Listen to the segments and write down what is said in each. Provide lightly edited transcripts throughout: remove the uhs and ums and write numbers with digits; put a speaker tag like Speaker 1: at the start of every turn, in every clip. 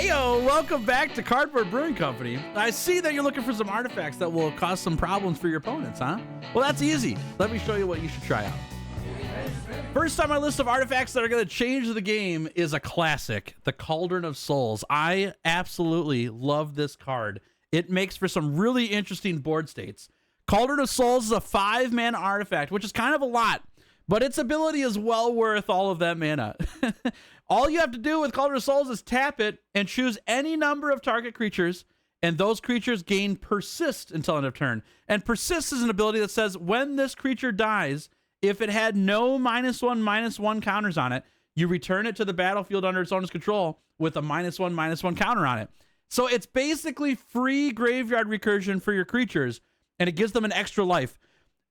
Speaker 1: Heyo, welcome back to Cardboard Brewing Company. I see that you're looking for some artifacts that will cause some problems for your opponents, huh? Well, that's easy. Let me show you what you should try out. First on my list of artifacts that are going to change the game is a classic, the Cauldron of Souls. I absolutely love this card. It makes for some really interesting board states. Cauldron of Souls is a 5-mana artifact, which is kind of a lot, but its ability is well worth all of that mana. All you have to do with Cauldron of Souls is tap it and choose any number of target creatures, and those creatures gain Persist until end of turn. And Persist is an ability that says when this creature dies, if it had no -1/-1 counters on it, you return it to the battlefield under its owner's control with a -1/-1 counter on it. So it's basically free graveyard recursion for your creatures, and it gives them an extra life.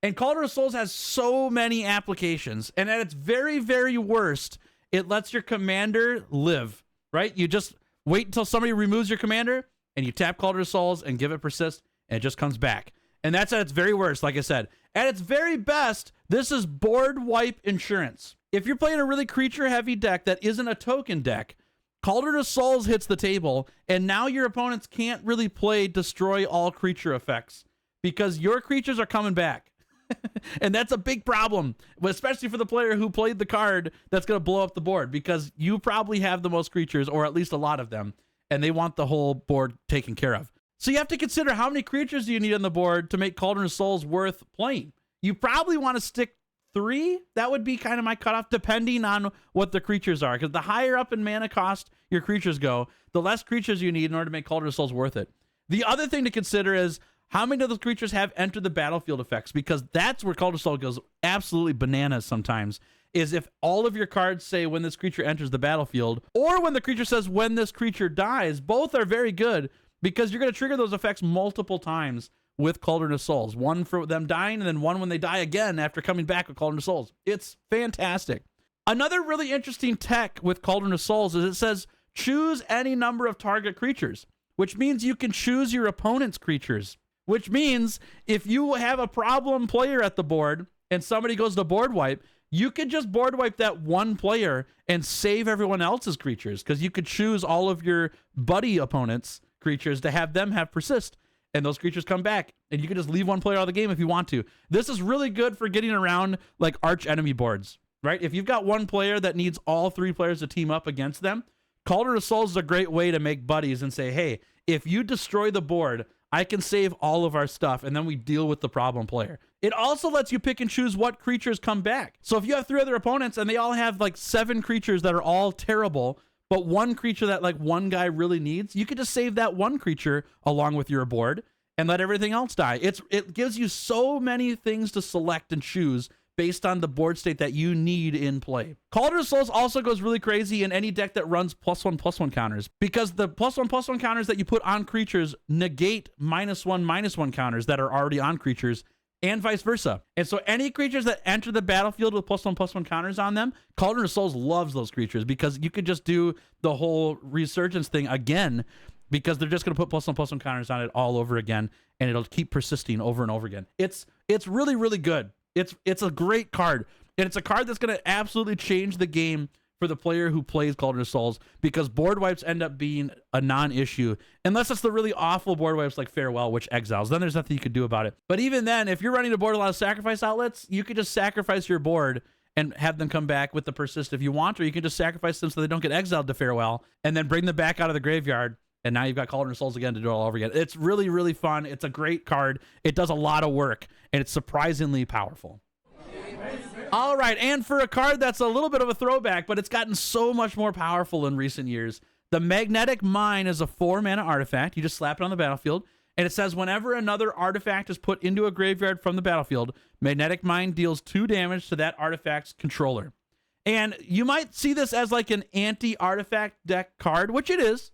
Speaker 1: And Cauldron of Souls has so many applications, and at its very, very worst, it lets your commander live, right? You just wait until somebody removes your commander, and you tap Cauldron of Souls and give it Persist, and it just comes back. And that's at its very worst, like I said. At its very best, this is board wipe insurance. If you're playing a really creature-heavy deck that isn't a token deck, Cauldron of Souls hits the table, and now your opponents can't really play Destroy All Creature effects because your creatures are coming back. And that's a big problem, especially for the player who played the card that's going to blow up the board, because you probably have the most creatures, or at least a lot of them, and they want the whole board taken care of. So you have to consider how many creatures do you need on the board to make Cauldron of Souls worth playing. You probably want to stick 3. That would be kind of my cutoff, depending on what the creatures are, because the higher up in mana cost your creatures go, the less creatures you need in order to make Cauldron of Souls worth it. The other thing to consider is how many of those creatures have entered the battlefield effects, because that's where Cauldron of Souls goes absolutely bananas sometimes, is if all of your cards say when this creature enters the battlefield, or when the creature says when this creature dies. Both are very good, because you're going to trigger those effects multiple times with Cauldron of Souls. One for them dying, and then one when they die again after coming back with Cauldron of Souls. It's fantastic. Another really interesting tech with Cauldron of Souls is it says choose any number of target creatures, which means you can choose your opponent's creatures. Which means if you have a problem player at the board and somebody goes to board wipe, you could just board wipe that one player and save everyone else's creatures, because you could choose all of your buddy opponents' creatures to have them have Persist, and those creatures come back, and you can just leave one player out of the game if you want to. This is really good for getting around like arch enemy boards, right? If you've got one player that needs all 3 players to team up against them, Cauldron of Souls is a great way to make buddies and say, hey, if you destroy the board, I can save all of our stuff, and then we deal with the problem player. It also lets you pick and choose what creatures come back. So if you have 3 other opponents and they all have like 7 creatures that are all terrible, but one creature that like one guy really needs, you could just save that one creature along with your board and let everything else die. It gives you so many things to select and choose based on the board state that you need in play. Cauldron of Souls also goes really crazy in any deck that runs +1/+1 counters, because the +1/+1 counters that you put on creatures negate -1/-1 counters that are already on creatures, and vice versa. And so any creatures that enter the battlefield with +1/+1 counters on them, Cauldron of Souls loves those creatures, because you could just do the whole resurgence thing again, because they're just going to put +1/+1 counters on it all over again, and it'll keep persisting over and over again. It's really, really good. It's a great card, and it's a card that's going to absolutely change the game for the player who plays Cauldron of Souls, because board wipes end up being a non-issue, unless it's the really awful board wipes like Farewell, which exiles. Then there's nothing you could do about it. But even then, if you're running a board with a lot of sacrifice outlets, you could just sacrifice your board and have them come back with the Persist if you want, or you can just sacrifice them so they don't get exiled to Farewell, and then bring them back out of the graveyard. And now you've got Cauldron of Souls again to do it all over again. It's really, really fun. It's a great card. It does a lot of work, and it's surprisingly powerful. All right, and for a card that's a little bit of a throwback, but it's gotten so much more powerful in recent years, the Magnetic Mine is a 4-mana artifact. You just slap it on the battlefield, and it says whenever another artifact is put into a graveyard from the battlefield, Magnetic Mine deals 2 damage to that artifact's controller. And you might see this as like an anti-artifact deck card, which it is.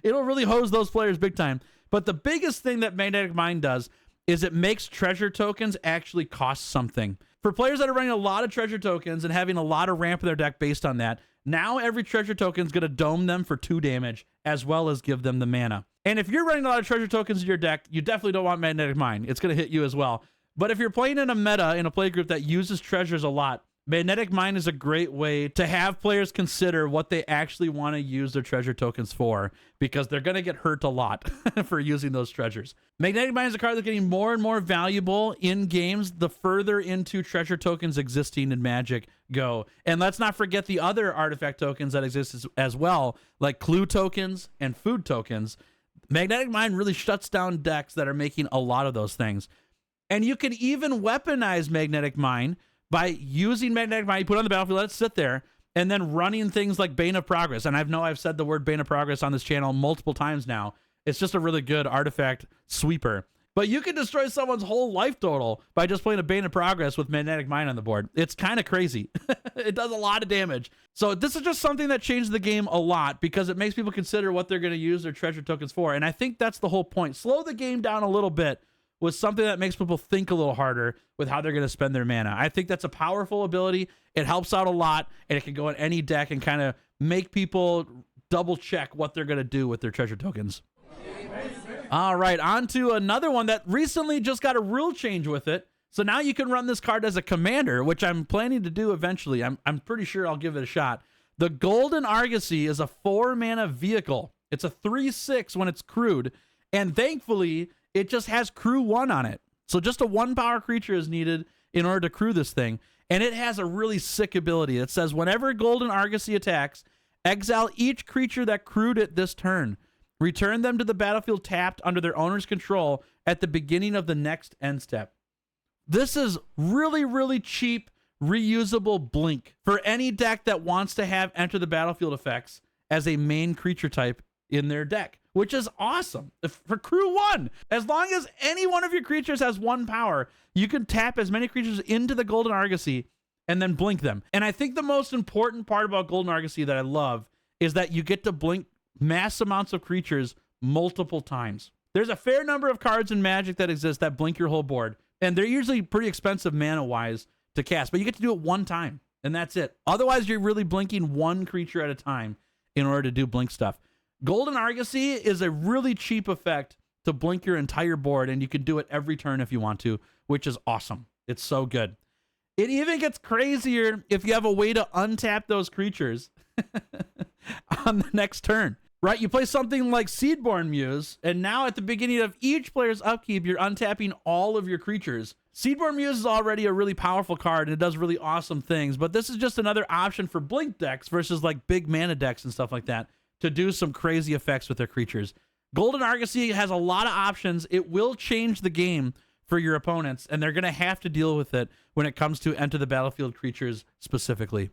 Speaker 1: It'll really hose those players big time. But the biggest thing that Magnetic Mine does is it makes treasure tokens actually cost something. For players that are running a lot of treasure tokens and having a lot of ramp in their deck based on that, now every treasure token is going to dome them for 2 damage, as well as give them the mana. And if you're running a lot of treasure tokens in your deck, you definitely don't want Magnetic Mine. It's going to hit you as well. But if you're playing in a meta, in a play group that uses treasures a lot, Magnetic Mine is a great way to have players consider what they actually want to use their treasure tokens for, because they're going to get hurt a lot for using those treasures. Magnetic Mine is a card that's getting more and more valuable in games the further into treasure tokens existing in Magic go. And let's not forget the other artifact tokens that exist as well, like clue tokens and food tokens. Magnetic Mine really shuts down decks that are making a lot of those things. And you can even weaponize Magnetic Mine by using Magnetic Mine. You put it on the battlefield, let it sit there, and then running things like Bane of Progress. And I know I've said the word Bane of Progress on this channel multiple times now. It's just a really good artifact sweeper. But you can destroy someone's whole life total by just playing a Bane of Progress with Magnetic Mine on the board. It's kind of crazy. It does a lot of damage. So this is just something that changed the game a lot, because it makes people consider what they're going to use their treasure tokens for. And I think that's the whole point. Slow the game down a little bit with something that makes people think a little harder with how they're going to spend their mana. I think that's a powerful ability. It helps out a lot, and it can go in any deck and kind of make people double check what they're going to do with their treasure tokens. All right, on to another one that recently just got a rule change with it. So now you can run this card as a commander, which I'm planning to do eventually. I'm pretty sure I'll give it a shot. The Golden Argosy is a 4-mana vehicle. It's a 3/6 when it's crewed, and thankfully it just has crew 1 on it. So just a 1-power creature is needed in order to crew this thing. And it has a really sick ability. It says, whenever Golden Argosy attacks, exile each creature that crewed it this turn. Return them to the battlefield tapped under their owner's control at the beginning of the next end step. This is really, really cheap, reusable blink for any deck that wants to have enter the battlefield effects as a main creature type in their deck, which is awesome. For crew 1, as long as any one of your creatures has 1 power, you can tap as many creatures into the Golden Argosy and then blink them. And I think the most important part about Golden Argosy that I love is that you get to blink mass amounts of creatures multiple times. There's a fair number of cards in Magic that exist that blink your whole board, and they're usually pretty expensive mana-wise to cast, but you get to do it 1 time, and that's it. Otherwise, you're really blinking 1 creature at a time in order to do blink stuff. Golden Argosy is a really cheap effect to blink your entire board, and you can do it every turn if you want to, which is awesome. It's so good. It even gets crazier if you have a way to untap those creatures on the next turn, right? You play something like Seedborn Muse, and now at the beginning of each player's upkeep, you're untapping all of your creatures. Seedborn Muse is already a really powerful card, and it does really awesome things, but this is just another option for blink decks versus like big mana decks and stuff like that to do some crazy effects with their creatures. Golden Argosy has a lot of options. It will change the game for your opponents, and they're going to have to deal with it when it comes to enter the battlefield creatures specifically.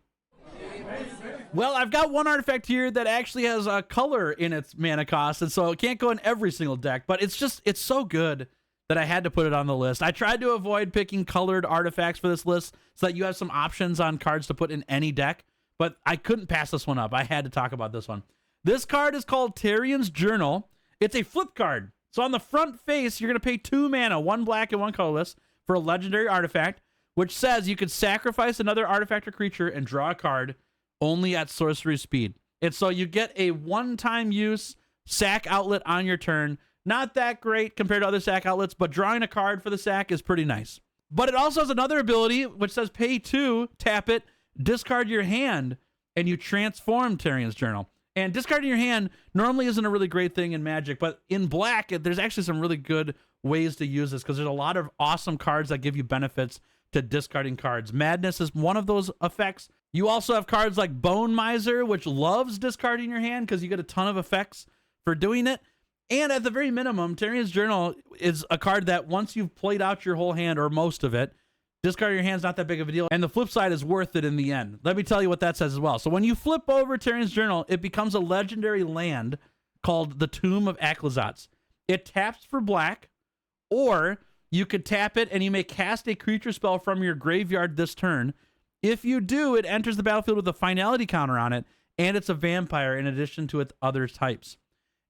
Speaker 1: Well, I've got one artifact here that actually has a color in its mana cost, and so it can't go in every single deck, but it's so good that I had to put it on the list. I tried to avoid picking colored artifacts for this list so that you have some options on cards to put in any deck, but I couldn't pass this one up. I had to talk about this one. This card is called Tarian's Journal. It's a flip card. So on the front face, you're going to pay 2 mana, 1 black and 1 colorless, for a legendary artifact, which says you could sacrifice another artifact or creature and draw a card only at sorcery speed. And so you get a one-time use sack outlet on your turn. Not that great compared to other sack outlets, but drawing a card for the sack is pretty nice. But it also has another ability, which says pay 2, tap it, discard your hand, and you transform Tarian's Journal. And discarding your hand normally isn't a really great thing in Magic, but in Black, there's actually some really good ways to use this because there's a lot of awesome cards that give you benefits to discarding cards. Madness is one of those effects. You also have cards like Bone Miser, which loves discarding your hand because you get a ton of effects for doing it. And at the very minimum, Tarian's Journal is a card that once you've played out your whole hand or most of it, discarding your hand's not that big of a deal, and the flip side is worth it in the end. Let me tell you what that says as well. So when you flip over Tarian's Journal, it becomes a legendary land called the Tomb of Aclazotz. It taps for black, or you could tap it and you may cast a creature spell from your graveyard this turn. If you do, it enters the battlefield with a finality counter on it, and it's a vampire in addition to its other types.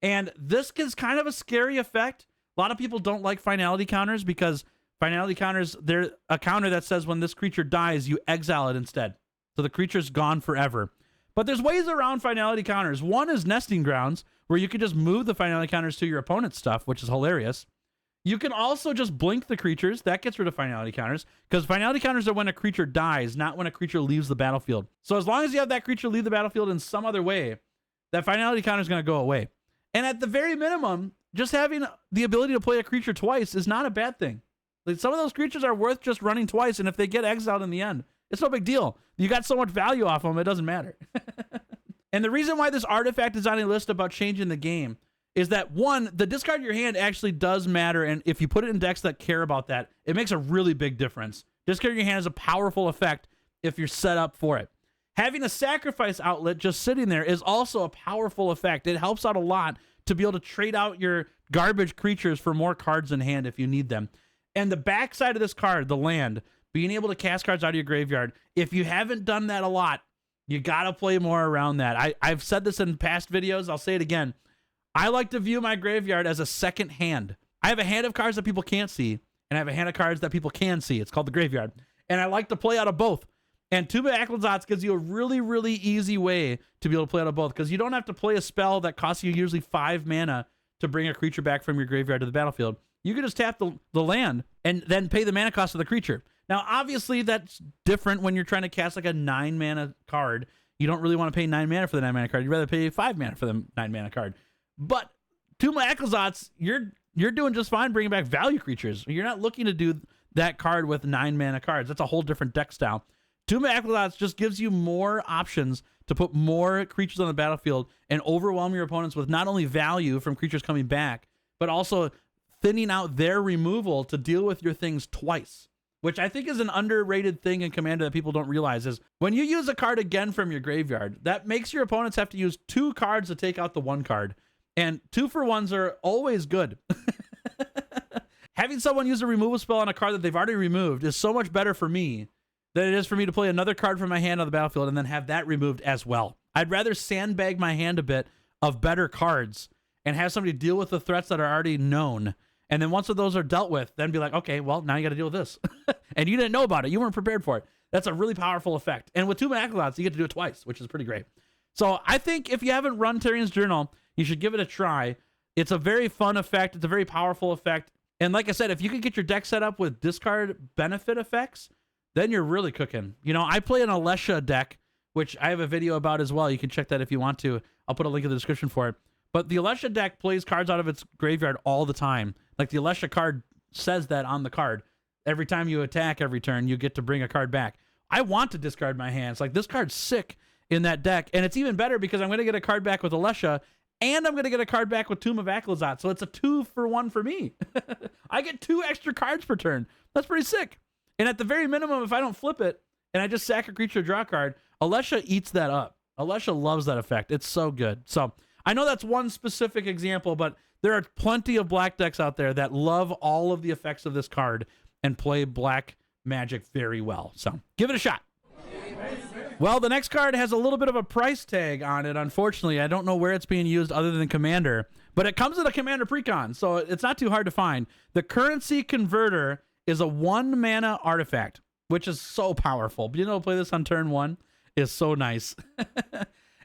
Speaker 1: And this is kind of a scary effect. A lot of people don't like finality counters because finality counters, they're a counter that says when this creature dies, you exile it instead. So the creature's gone forever. But there's ways around finality counters. One is nesting grounds, where you can just move the finality counters to your opponent's stuff, which is hilarious. You can also just blink the creatures. That gets rid of finality counters, because finality counters are when a creature dies, not when a creature leaves the battlefield. So as long as you have that creature leave the battlefield in some other way, that finality counter is going to go away. And at the very minimum, just having the ability to play a creature twice is not a bad thing. Like, some of those creatures are worth just running twice, and if they get exiled in the end, it's no big deal. You got so much value off them, it doesn't matter. And the reason why this artifact is on a list about changing the game is that, one, the discard of your hand actually does matter, and if you put it in decks that care about that, it makes a really big difference. Discard of your hand is a powerful effect if you're set up for it. Having a sacrifice outlet just sitting there is also a powerful effect. It helps out a lot to be able to trade out your garbage creatures for more cards in hand if you need them. And the backside of this card, the land, being able to cast cards out of your graveyard, if you haven't done that a lot, you got to play more around that. I've said this in past videos. I'll say it again. I like to view my graveyard as a second hand. I have a hand of cards that people can't see, and I have a hand of cards that people can see. It's called the graveyard. And I like to play out of both. And Tomb of Acklazotz gives you a really, really easy way to be able to play out of both, because you don't have to play a spell that costs you usually 5 mana to bring a creature back from your graveyard to the battlefield. You can just tap the land and then pay the mana cost of the creature. Now, obviously, that's different when you're trying to cast like a 9 mana card. You don't really want to pay 9 mana for the 9 mana card. You'd rather pay 5 mana for the 9 mana card. But Tomb of Acklazotz, you're doing just fine bringing back value creatures. You're not looking to do that card with 9 mana cards. That's a whole different deck style. Tomb of Acklazotz just gives you more options to put more creatures on the battlefield and overwhelm your opponents with not only value from creatures coming back, but also thinning out their removal to deal with your things twice, which I think is an underrated thing in Commander that people don't realize is when you use a card again from your graveyard, that makes your opponents have to use 2 cards to take out the 1 card. And 2-for-1s are always good. Having someone use a removal spell on a card that they've already removed is so much better for me than it is for me to play another card from my hand on the battlefield and then have that removed as well. I'd rather sandbag my hand a bit of better cards and have somebody deal with the threats that are already known. And then once those are dealt with, then be like, okay, well, now you got to deal with this. And you didn't know about it. You weren't prepared for it. That's a really powerful effect. And with Tomb of Acklazotz, you get to do it twice, which is pretty great. So I think if you haven't run Tyrion's Journal, you should give it a try. It's a very fun effect. It's a very powerful effect. And like I said, if you can get your deck set up with discard benefit effects, then you're really cooking. You know, I play an Alesha deck, which I have a video about as well. You can check that if you want to. I'll put a link in the description for it. But the Alesha deck plays cards out of its graveyard all the time. Like the Alesha card says that on the card. Every time you attack every turn, you get to bring a card back. I want to discard my hands. Like, this card's sick in that deck. And it's even better because I'm going to get a card back with Alesha, and I'm going to get a card back with Tomb of Acklazotz. So it's a 2-for-1 for me. I get 2 extra cards per turn. That's pretty sick. And at the very minimum, if I don't flip it and I just sack a creature, draw a card, Alesha eats that up. Alesha loves that effect. It's so good. So I know that's one specific example, but there are plenty of black decks out there that love all of the effects of this card and play black Magic very well. So give it a shot. Well, the next card has a little bit of a price tag on it, unfortunately. I don't know where it's being used other than Commander, but it comes in a Commander precon, so it's not too hard to find. The Currency Converter is a 1-mana artifact, which is so powerful. Being able to play this on turn 1 is so nice.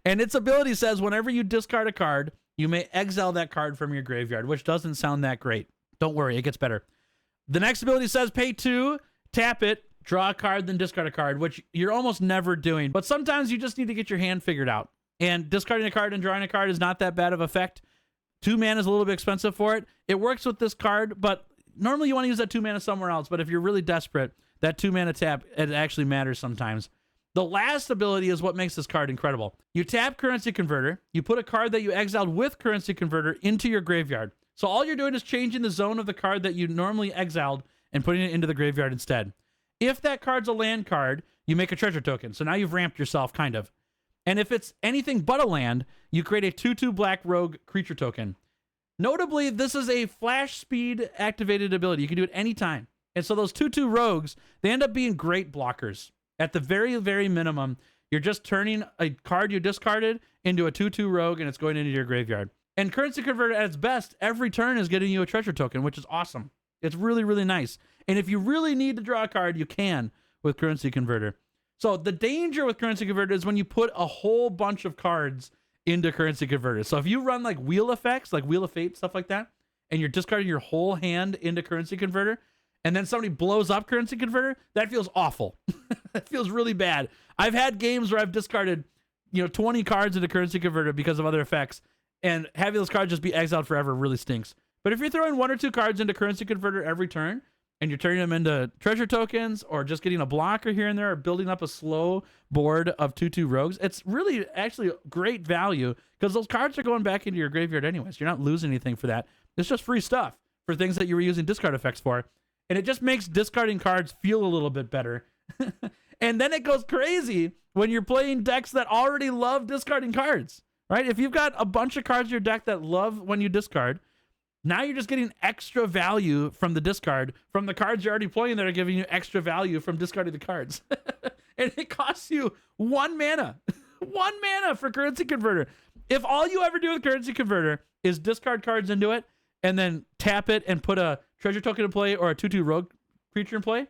Speaker 1: And its ability says whenever you discard a card, you may exile that card from your graveyard, which doesn't sound that great. Don't worry, it gets better. The next ability says pay 2, tap it, draw a card, then discard a card, which you're almost never doing. But sometimes you just need to get your hand figured out. And discarding a card and drawing a card is not that bad of effect. 2 mana is a little bit expensive for it. It works with this card, but normally you want to use that 2 mana somewhere else. But if you're really desperate, that 2 mana tap, it actually matters sometimes. The last ability is what makes this card incredible. You tap Currency Converter. You put a card that you exiled with Currency Converter into your graveyard. So all you're doing is changing the zone of the card that you normally exiled and putting it into the graveyard instead. If that card's a land card, you make a treasure token. So now you've ramped yourself, kind of. And if it's anything but a land, you create a 2/2 black rogue creature token. Notably, this is a flash speed activated ability. You can do it anytime. And so those 2/2 rogues, they end up being great blockers. At the very, very minimum, you're just turning a card you discarded into a 2/2 rogue, and it's going into your graveyard. And Currency Converter at its best, every turn is getting you a treasure token, which is awesome. It's really, really nice. And if you really need to draw a card, you can with Currency Converter. So the danger with Currency Converter is when you put a whole bunch of cards into Currency Converter. So if you run like wheel effects, like Wheel of Fate, stuff like that, and you're discarding your whole hand into currency converter, and then somebody blows up currency converter, that feels awful. That feels really bad. I've had games where I've discarded, 20 cards into currency converter because of other effects, and having those cards just be exiled forever really stinks. But if you're throwing 1 or 2 cards into currency converter every turn, and you're turning them into treasure tokens, or just getting a blocker here and there, or building up a slow board of 2/2 rogues, it's really actually great value because those cards are going back into your graveyard anyways. You're not losing anything for that. It's just free stuff for things that you were using discard effects for. And it just makes discarding cards feel a little bit better. And then it goes crazy when you're playing decks that already love discarding cards, right? If you've got a bunch of cards in your deck that love when you discard, now you're just getting extra value from the discard from the cards you're already playing that are giving you extra value from discarding the cards. And it costs you 1 mana. 1 mana for currency converter. If all you ever do with currency converter is discard cards into it and then tap it and put a treasure token in play or a 2/2 rogue creature in play,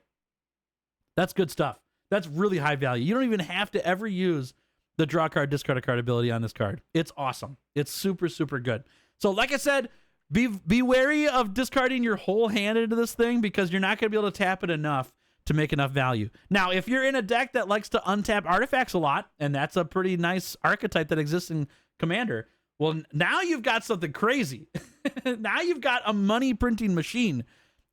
Speaker 1: that's good stuff. That's really high value. You don't even have to ever use the draw card, discard a card ability on this card. It's awesome. It's super, super good. So like I said, be wary of discarding your whole hand into this thing because you're not going to be able to tap it enough to make enough value. Now, if you're in a deck that likes to untap artifacts a lot, and that's a pretty nice archetype that exists in Commander, well, now you've got something crazy. Now you've got a money printing machine.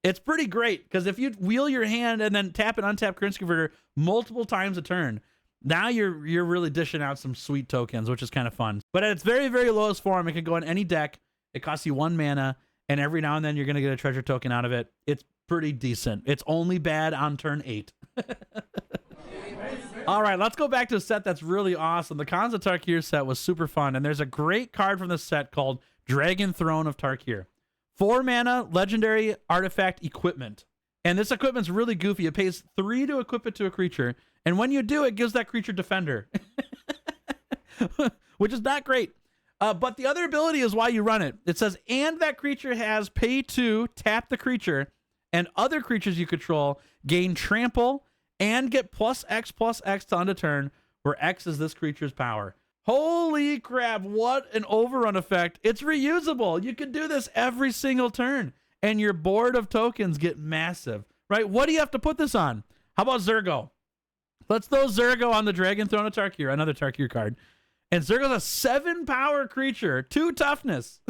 Speaker 1: It's pretty great because if you wheel your hand and then tap and untap currency converter multiple times a turn, now you're really dishing out some sweet tokens, which is kind of fun. But at its very, very lowest form, it can go in any deck. It costs you 1 mana, and every now and then you're going to get a treasure token out of it. It's pretty decent. It's only bad on turn 8. All right, let's go back to a set that's really awesome. The Khans of Tarkir set was super fun, and there's a great card from this set called Dragon Throne of Tarkir. 4 mana, legendary artifact equipment. And this equipment's really goofy. It pays 3 to equip it to a creature, and when you do, it gives that creature Defender, which is not great. But the other ability is why you run it. It says, and that creature has pay 2, tap the creature, and other creatures you control gain trample and get +X to end a turn, where X is this creature's power. Holy crap, what an overrun effect. It's reusable. You can do this every single turn, and your board of tokens get massive, right? What do you have to put this on? How about Zurgo? Let's throw Zurgo on the Dragon Throne of Tarkir, another Tarkir card. And Zurgo's a 7 power creature, 2 toughness.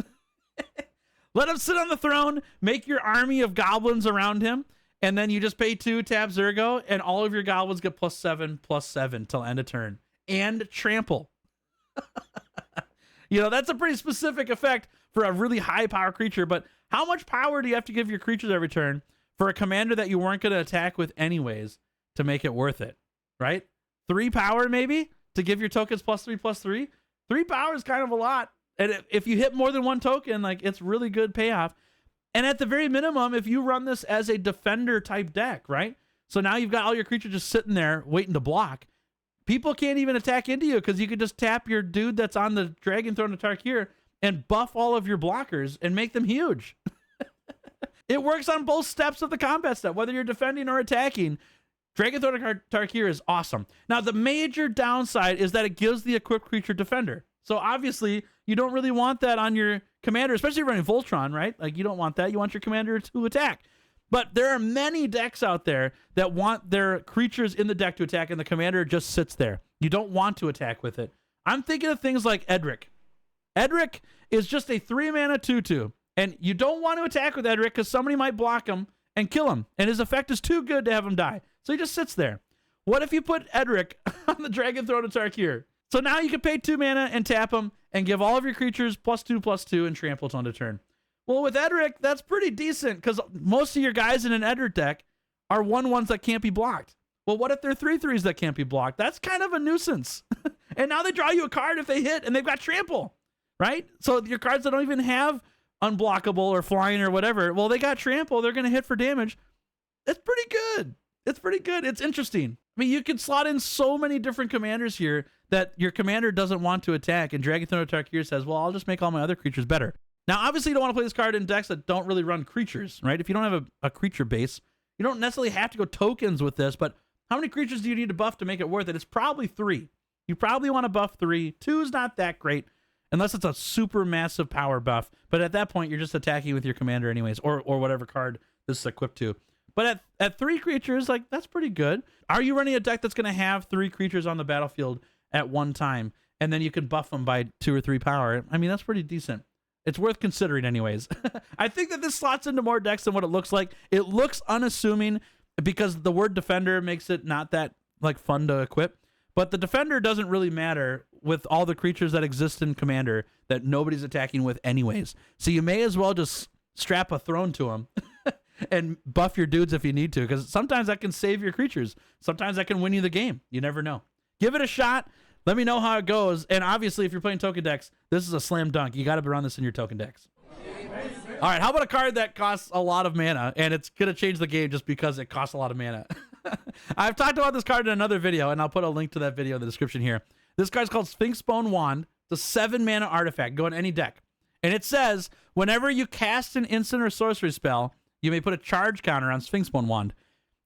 Speaker 1: Let him sit on the throne, make your army of goblins around him, and then you just pay 2, tap Zurgo, and all of your goblins get +7/+7 till end of turn. And trample. That's a pretty specific effect for a really high power creature, but how much power do you have to give your creatures every turn for a commander that you weren't going to attack with anyways to make it worth it, right? 3 power maybe to give your tokens +3/+3? 3 power is kind of a lot. And if you hit more than 1 token, it's really good payoff. And at the very minimum, if you run this as a defender type deck, right? So now you've got all your creatures just sitting there waiting to block. People can't even attack into you because you could just tap your dude that's on the Dragon Throne of Tarkir and buff all of your blockers and make them huge. It works on both steps of the combat step, whether you're defending or attacking. Dragon Throne of Tarkir is awesome. Now, the major downside is that it gives the equipped creature Defender. So obviously, you don't really want that on your commander, especially if you're running Voltron, right? You don't want that. You want your commander to attack. But there are many decks out there that want their creatures in the deck to attack, and the commander just sits there. You don't want to attack with it. I'm thinking of things like Edric. Edric is just a 3 mana 2/2, and you don't want to attack with Edric because somebody might block him and kill him, and his effect is too good to have him die. So he just sits there. What if you put Edric on the Dragon Throne of Tarkir? So now you can pay 2 mana and tap him and give all of your creatures +2/+2 and trample on the turn. Well, with Edric, that's pretty decent because most of your guys in an Edric deck are 1/1s that can't be blocked. Well, what if they're 3/3s that can't be blocked? That's kind of a nuisance. And now they draw you a card if they hit and they've got trample, right? So your cards that don't even have unblockable or flying or whatever, well, they got trample. They're going to hit for damage. It's pretty good. It's pretty good. It's interesting. I mean, you can slot in so many different commanders here that your commander doesn't want to attack, and Dragon Throne of Tarkir says, well, I'll just make all my other creatures better. Now, obviously, you don't want to play this card in decks that don't really run creatures, right? If you don't have a creature base, you don't necessarily have to go tokens with this, but how many creatures do you need to buff to make it worth it? It's probably 3. You probably want to buff 3. 2's not that great. unless it's a super massive power buff. But at that point, you're just attacking with your commander anyways, or whatever card this is equipped to. But at 3 creatures, like, that's pretty good. Are you running a deck that's going to have 3 creatures on the battlefield at one time, and then you can buff them by 2 or 3 power? I mean, that's pretty decent. It's worth considering anyways. I think that this slots into more decks than what it looks like. It looks unassuming because the word defender makes it not that like fun to equip. But the defender doesn't really matter with all the creatures that exist in commander that nobody's attacking with anyways. So you may as well just strap a throne to them and buff your dudes if you need to, because sometimes that can save your creatures. Sometimes that can win you the game. You never know. Give it a shot. Let me know how it goes. And obviously, if you're playing token decks, this is a slam dunk. You got to run this in your token decks. All right, how about a card that costs a lot of mana, and it's going to change the game just because it costs a lot of mana? I've talked about this card in another video, and I'll put a link to that video in the description here. This card's called Sphinx Bone Wand. It's a 7-mana artifact. Go in any deck. And it says, whenever you cast an instant or sorcery spell, you may put a charge counter on Sphinx Bone Wand.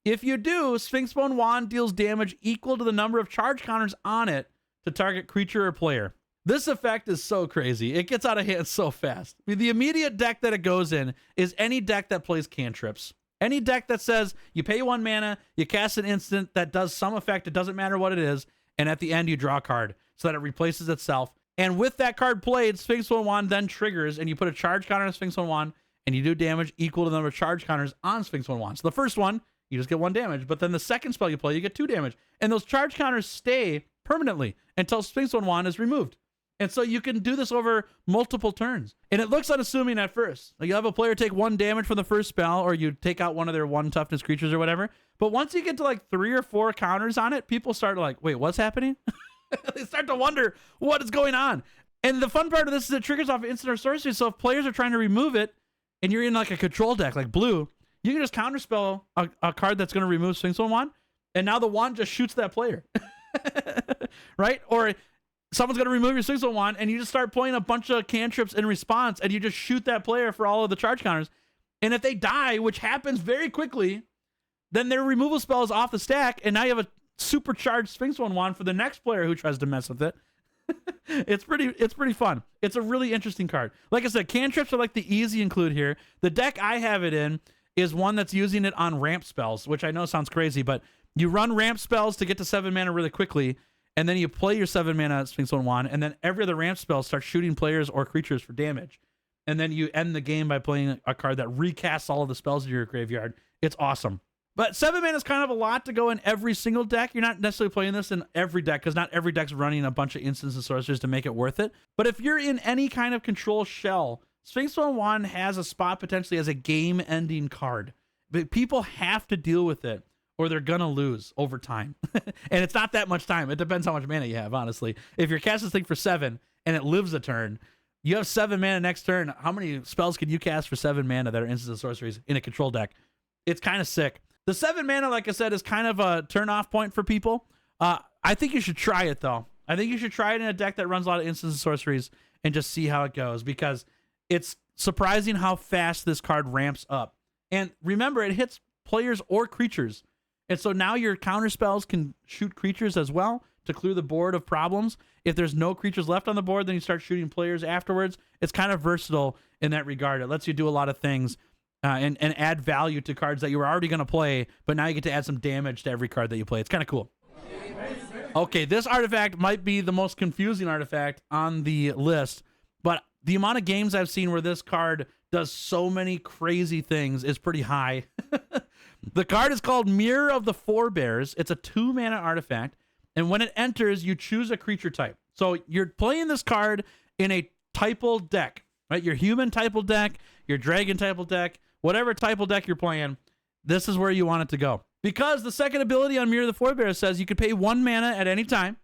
Speaker 1: If you do, Sphinx Bone Wand deals damage equal to the number of charge counters on it to target creature or player. This effect is so crazy. It gets out of hand so fast. I mean, the immediate deck that it goes in is any deck that plays cantrips. Any deck that says you pay 1 mana, you cast an instant that does some effect, it doesn't matter what it is, and at the end you draw a card so that it replaces itself. And with that card played, Sphinx Bone Wand then triggers, and you put a charge counter on Sphinx Bone Wand, and you do damage equal to the number of charge counters on Sphinx Bone Wand. So the first one, you just get 1 damage, but then the second spell you play, you get 2 damage. And those charge counters stay permanently until Sphinx Bone Wand is removed. And so you can do this over multiple turns. And it looks unassuming at first. Like, you have a player take 1 damage from the first spell, or you take out one of their 1 toughness creatures or whatever. But once you get to like 3 or 4 counters on it, people start like, wait, what's happening? They start to wonder what is going on. And the fun part of this is it triggers off instant or sorcery. So if players are trying to remove it, and you're in like a control deck like blue, you can just counterspell a card that's going to remove Sphinx Bone Wand, and now the wand just shoots that player. Right? Or someone's going to remove your Sphinx Bone Wand, and you just start playing a bunch of cantrips in response, and you just shoot that player for all of the charge counters. And if they die, which happens very quickly, then their removal spell is off the stack, and now you have a supercharged Sphinx Bone Wand for the next player who tries to mess with it. It's pretty fun. It's a really interesting card. Like I said, cantrips are like the easy include here. The deck I have it in is one that's using it on ramp spells, which I know sounds crazy, but you run ramp spells to get to 7 mana really quickly, and then you play your 7 mana Sphinx Bone Wand, and then every other ramp spell starts shooting players or creatures for damage. And then you end the game by playing a card that recasts all of the spells in your graveyard. It's awesome. But 7 mana is kind of a lot to go in every single deck. You're not necessarily playing this in every deck, because not every deck's running a bunch of instants and sorcerers to make it worth it. But if you're in any kind of control shell, Sphinx Bone Wand has a spot potentially as a game-ending card. But people have to deal with it, or they're going to lose over time. And it's not that much time. It depends how much mana you have, honestly. If you're casting this thing for 7 and it lives a turn, you have 7 mana next turn. How many spells can you cast for 7 mana that are instants and sorceries in a control deck? It's kind of sick. The 7 mana, like I said, is kind of a turn-off point for people. I think you should try it, though. I think you should try it in a deck that runs a lot of instants and sorceries and just see how it goes, because it's surprising how fast this card ramps up. And remember, it hits players or creatures. And so now your counter spells can shoot creatures as well to clear the board of problems. If there's no creatures left on the board, then you start shooting players afterwards. It's kind of versatile in that regard. It lets you do a lot of things. And add value to cards that you were already going to play, but now you get to add some damage to every card that you play. It's kind of cool. Okay, this artifact might be the most confusing artifact on the list, but the amount of games I've seen where this card does so many crazy things is pretty high. The card is called Mirror of the Forebears. It's a 2-mana artifact, and when it enters, you choose a creature type. So you're playing this card in a typal deck, right? Your human typal deck, your dragon typal deck, whatever typal deck you're playing, this is where you want it to go. Because the second ability on Mirror of the Forebears says you can pay 1 mana at any time,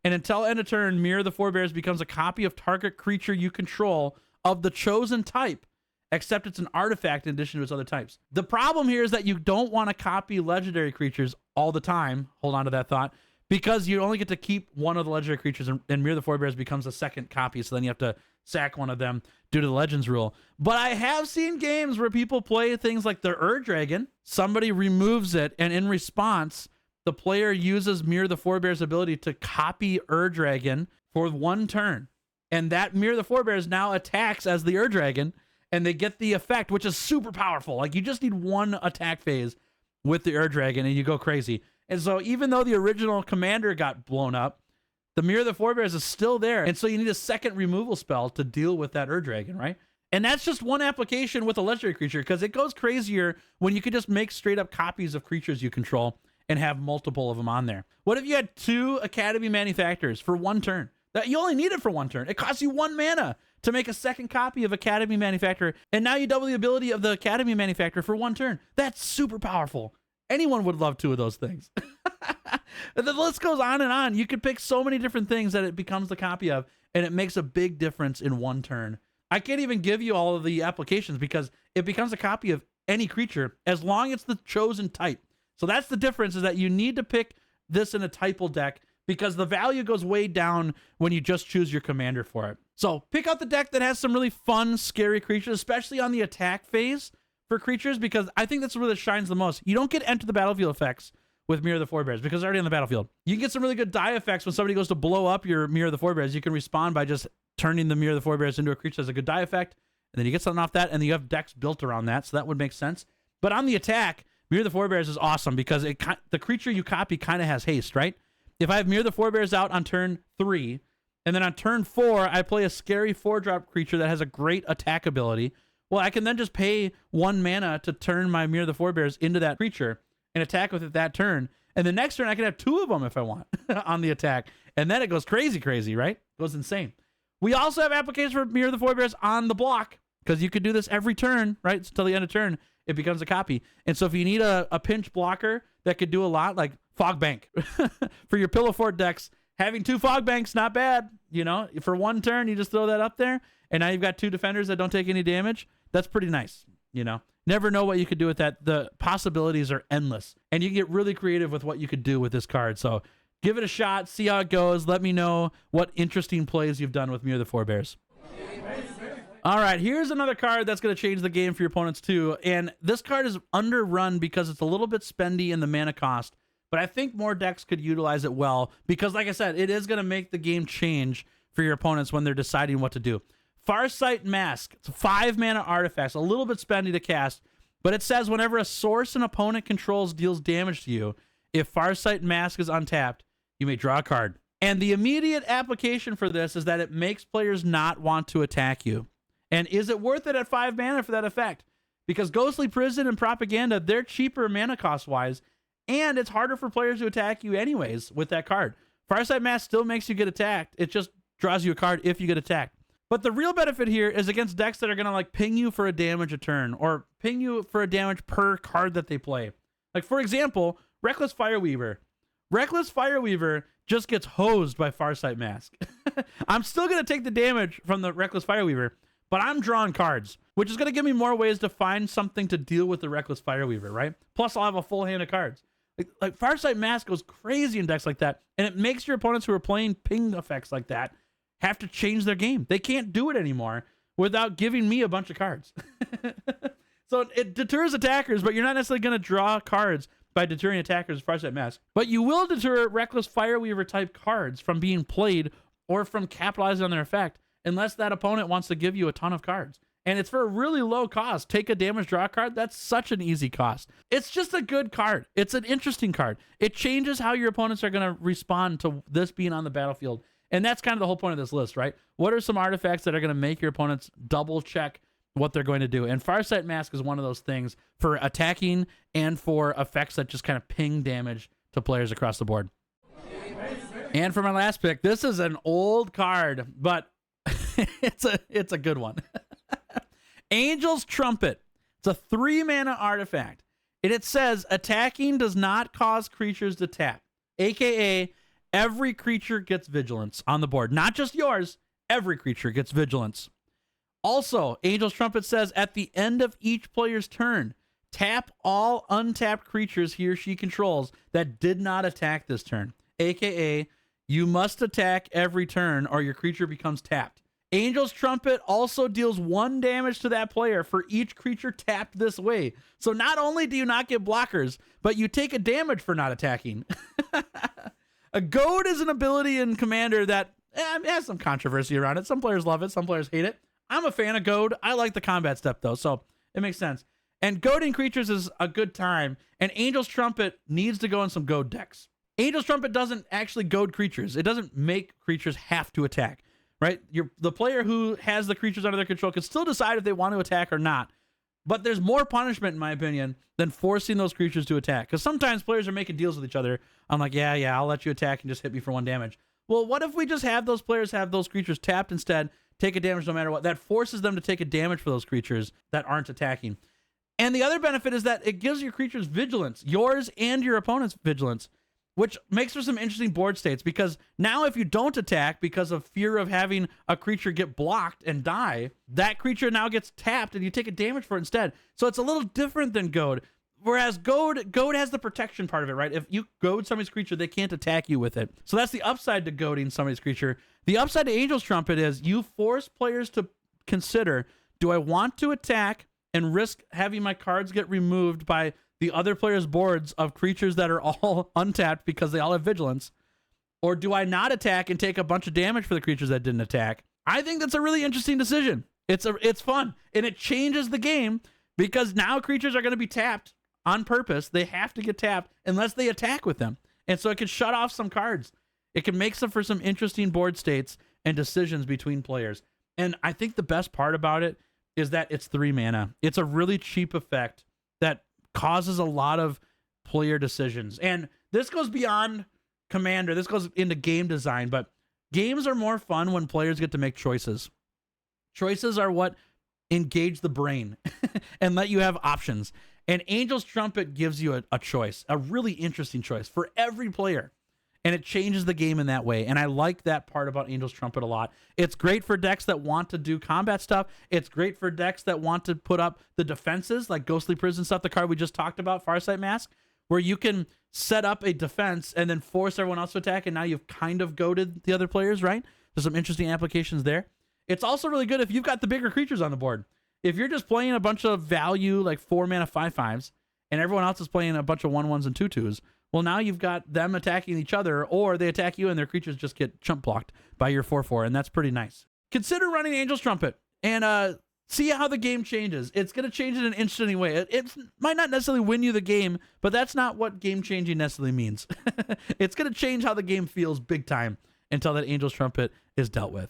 Speaker 1: and until end of turn, Mirror of the Forebears becomes a copy of target creature you control of the chosen type, except it's an artifact in addition to its other types. The problem here is that you don't want to copy legendary creatures all the time. Hold on to that thought. Because you only get to keep one of the legendary creatures, and Mirror of the Forebears becomes a second copy, so then you have to sack one of them due to the Legends rule. But I have seen games where people play things like the Dragon. Somebody removes it, and in response, the player uses Mirror of the Forebears' ability to copy Dragon for 1 turn. And that Mirror the Forebears now attacks as the Ur-Dragon, and they get the effect, which is super powerful. Like, you just need one attack phase with the Ur-Dragon, and you go crazy. And so even though the original commander got blown up, the Mirror the Forebears is still there. And so you need a second removal spell to deal with that Ur-Dragon, right? And that's just one application with a legendary creature, because it goes crazier when you could just make straight up copies of creatures you control and have multiple of them on there. What if you had 2 Academy Manufacturers for 1 turn? That you only need it for 1 turn. It costs you 1 mana to make a second copy of Academy Manufacturer, and now you double the ability of the Academy Manufacturer for 1 turn. That's super powerful. Anyone would love 2 of those things. The list goes on and on. You could pick so many different things that it becomes the copy of, and it makes a big difference in 1 turn. I can't even give you all of the applications because it becomes a copy of any creature as long as it's the chosen type. So that's the difference, is that you need to pick this in a typal deck because the value goes way down when you just choose your commander for it. So pick out the deck that has some really fun, scary creatures, especially on the attack phase for creatures, because I think that's where it shines the most. You don't get enter the battlefield effects with Mirror the Forebears because they're already on the battlefield. You can get some really good die effects when somebody goes to blow up your Mirror the Forebears. You can respond by just turning the Mirror the Forebears into a creature that has a good die effect, and then you get something off that, and then you have decks built around that, so that would make sense. But on the attack, Mirror the Forebears is awesome because the creature you copy kind of has haste, right? If I have Mirror the Forebears out on turn 3, and then on turn 4, I play a scary 4-drop creature that has a great attack ability, well, I can then just pay 1 mana to turn my Mirror the Forebears into that creature and attack with it that turn. And the next turn, I can have 2 of them if I want on the attack. And then it goes crazy, right? It goes insane. We also have applications for Mirror the Forebears on the block, because you could do this every turn, right? Until the end of turn, it becomes a copy. And so if you need a pinch blocker that could do a lot, like Fog Bank. For your Pillow Fort decks, having 2 Fog Banks, not bad. You know, for 1 turn, you just throw that up there, and now you've got 2 defenders that don't take any damage. That's pretty nice, you know. Never know what you could do with that. The possibilities are endless, and you get really creative with what you could do with this card. So give it a shot, see how it goes. Let me know what interesting plays you've done with Mirror the Forebears. All right, here's another card that's going to change the game for your opponents too. And this card is underrun because it's a little bit spendy in the mana cost, but I think more decks could utilize it well because, like I said, it is going to make the game change for your opponents when they're deciding what to do. Farsight Mask. It's a 5 mana artifact, a little bit spendy to cast, but it says whenever a source an opponent controls deals damage to you, if Farsight Mask is untapped, you may draw a card. And the immediate application for this is that it makes players not want to attack you. And is it worth it at 5 mana for that effect? Because Ghostly Prison and Propaganda, they're cheaper mana cost-wise, and it's harder for players to attack you anyways with that card. Farsight Mask still makes you get attacked. It just draws you a card if you get attacked. But the real benefit here is against decks that are going to like ping you for a damage a turn or ping you for a damage per card that they play. Like, for example, Reckless Fireweaver. Reckless Fireweaver just gets hosed by Farsight Mask. I'm still going to take the damage from the Reckless Fireweaver, but I'm drawing cards, which is going to give me more ways to find something to deal with the Reckless Fireweaver, right? Plus, I'll have a full hand of cards. Like Farsight Mask goes crazy in decks like that, and it makes your opponents who are playing ping effects like that have to change their game. They can't do it anymore without giving me a bunch of cards. So it deters attackers, but you're not necessarily going to draw cards by deterring attackers with Farsight Mask. But you will deter Reckless Fireweaver type cards from being played or from capitalizing on their effect, unless that opponent wants to give you a ton of cards. And it's for a really low cost. Take a damage draw card. That's such an easy cost. It's just a good card. It's an interesting card. It changes how your opponents are going to respond to this being on the battlefield. And that's kind of the whole point of this list, right? What are some artifacts that are going to make your opponents double check what they're going to do? And Farsight Mask is one of those things for attacking and for effects that just kind of ping damage to players across the board. And for my last pick, this is an old card, but it's a good one. Angel's Trumpet. It's a 3 mana artifact. And it says attacking does not cause creatures to tap. AKA every creature gets vigilance on the board. Not just yours. Every creature gets vigilance. Also, Angel's Trumpet says at the end of each player's turn, tap all untapped creatures he or she controls that did not attack this turn. AKA you must attack every turn or your creature becomes tapped. Angel's Trumpet also deals 1 damage to that player for each creature tapped this way. So not only do you not get blockers, but you take a damage for not attacking. A Goad is an ability in Commander that it has some controversy around it. Some players love it, some players hate it. I'm a fan of goad. I like the combat step though, so it makes sense. And goading creatures is a good time, and Angel's Trumpet needs to go in some goad decks. Angel's Trumpet doesn't actually goad creatures. It doesn't make creatures have to attack, right? The player who has the creatures under their control can still decide if they want to attack or not. But there's more punishment, in my opinion, than forcing those creatures to attack. Because sometimes players are making deals with each other. I'm like, yeah, I'll let you attack and just hit me for 1 damage. Well, what if we just have those players have those creatures tapped instead, take a damage no matter what? That forces them to take a damage for those creatures that aren't attacking. And the other benefit is that it gives your creatures vigilance, yours and your opponent's vigilance, which makes for some interesting board states, because now if you don't attack because of fear of having a creature get blocked and die, that creature now gets tapped and you take a damage for it instead. So it's a little different than goad. Whereas goad has the protection part of it, right? If you goad somebody's creature, they can't attack you with it. So that's the upside to goading somebody's creature. The upside to Angel's Trumpet is you force players to consider, do I want to attack and risk having my cards get removed by the other player's boards of creatures that are all untapped because they all have vigilance? Or do I not attack and take a bunch of damage for the creatures that didn't attack? I think that's a really interesting decision. It's fun, and it changes the game because now creatures are going to be tapped on purpose. They have to get tapped unless they attack with them. And so it can shut off some cards. It can make for some interesting board states and decisions between players. And I think the best part about it is that it's 3 mana. It's a really cheap effect that causes a lot of player decisions. And this goes beyond Commander. This goes into game design, but games are more fun when players get to make choices. Choices are what engage the brain and let you have options. And Angel's Trumpet gives you a choice, a really interesting choice for every player. And it changes the game in that way. And I like that part about Angel's Trumpet a lot. It's great for decks that want to do combat stuff. It's great for decks that want to put up the defenses, like Ghostly Prison stuff, the card we just talked about, Farsight Mask, where you can set up a defense and then force everyone else to attack, and now you've kind of goaded the other players, right? There's some interesting applications there. It's also really good if you've got the bigger creatures on the board. If you're just playing a bunch of value, like 4 mana 5/5s, and everyone else is playing a bunch of 1/1s and 2/2s, well, now you've got them attacking each other, or they attack you and their creatures just get chump blocked by your 4/4, and that's pretty nice. Consider running Angel's Trumpet and see how the game changes. It's going to change in an interesting way. It might not necessarily win you the game, but that's not what game changing necessarily means. It's going to change how the game feels big time until that Angel's Trumpet is dealt with.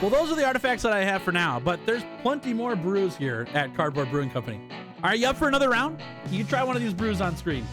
Speaker 1: Well, those are the artifacts that I have for now, but there's plenty more brews here at Cardboard Brewing Company. Are you up for another round? You can try one of these brews on screen.